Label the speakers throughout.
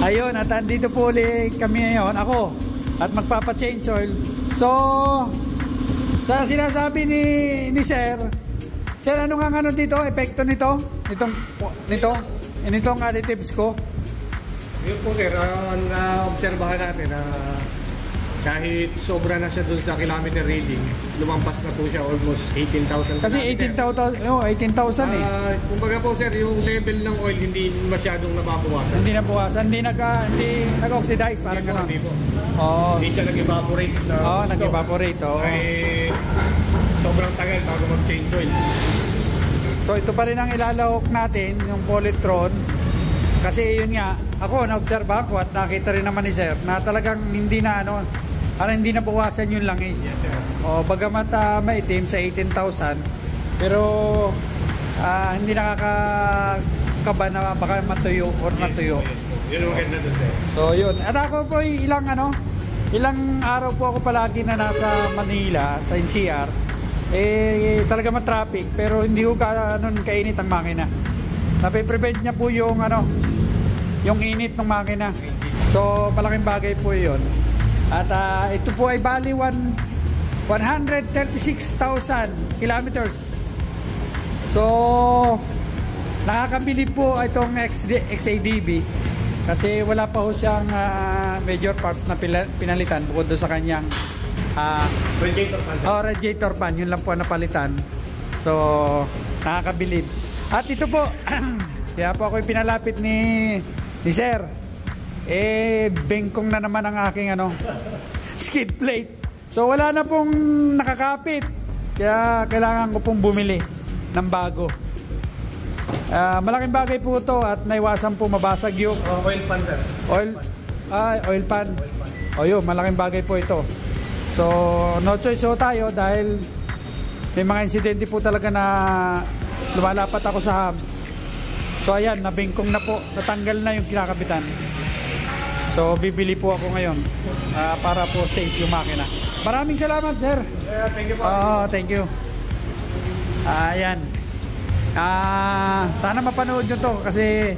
Speaker 1: Ayun, at andito po ulit kami ngayon, ako, at magpapa-change oil. So, sa sinasabi ni Sir, ano nga ano dito, epekto nito? Nitong additives ko?
Speaker 2: Yun po sir, na-obserbahan natin na kahit sobra na siya dun sa kilometer reading, lumampas na po siya almost 18,000.
Speaker 1: Kasi 18,000 eh.
Speaker 2: Kumbaga po sir, yung level ng oil hindi masyadong nababawasan.
Speaker 1: Hindi nabawasan, hindi nag-oxidize, parang gano'n.
Speaker 2: Hindi po.
Speaker 1: Oh.
Speaker 2: Hindi siya nag-evaporate.
Speaker 1: Nag-evaporate.
Speaker 2: Ay, sobrang tagal bago mag-change oil.
Speaker 1: So ito pa rin ang ilalahok natin, yung Polytron. Kasi yun nga, ako na-observe ako at nakita rin naman ni Sir na talagang hindi na parang hindi na bawasan yung langis.
Speaker 2: Yes, sir.
Speaker 1: O bagamat maitim sa 18,000, pero hindi nakakaba na baka matuyo or natuyo.
Speaker 2: Yes po. Yun ang ganda dun sir.
Speaker 1: So yun. At ako po ilang araw po ako palagi na nasa Manila, sa NCR. Talaga ma-traffic pero hindi ko kainit ang makina. Nape-prevent niya po yung init ng makina. So malaking bagay po 'yon. At ito po ay bali 136,000 kilometers. So nakakabili po itong XADV kasi wala pa ho siyang major parts na pinalitan bukod doon sa kanyang
Speaker 2: radiator fan.
Speaker 1: Radiator fan, yun lang po napalitan. So nakakabilib. At ito po kaya po ako pinalapit ni Sir. Bengkong na naman ang aking skid plate. So wala na pong nakakapit. Kaya kailangan ko pong bumili ng bago. Malaking bagay po ito at naiwasan po mabasag yung
Speaker 2: oil pan sir.
Speaker 1: Oil pan. O yun, malaking bagay po ito. So no choice po tayo dahil may mga insidente po talaga na lumalapat ako sa hubs. So ayan, nabengkong na po, natanggal na yung kinakabitan. So bibili po ako ngayon para po safe yung makina. Maraming salamat sir.
Speaker 2: Thank you po.
Speaker 1: Thank you. Ayan. Sana mapanood nyo to kasi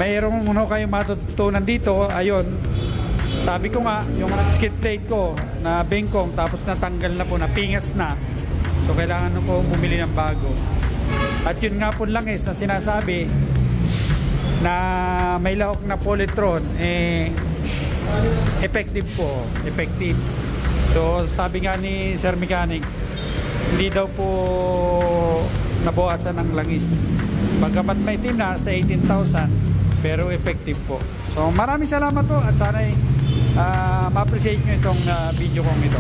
Speaker 1: mayroong kayong matutunan dito. Ayun, sabi ko nga yung skid plate ko na bengkong tapos natanggal na po, napingas na. So kailangan ko bumili ng bago. At yun nga po langis na sinasabi na may lahok na Polytron effective po, effective. So sabi nga ni Sir Mechanic, hindi daw po nabawasan ang langis. Bagamat may team na sa 18,000 pero effective po. So maraming salamat po at sana ma-appreciate nyo itong video kong ito.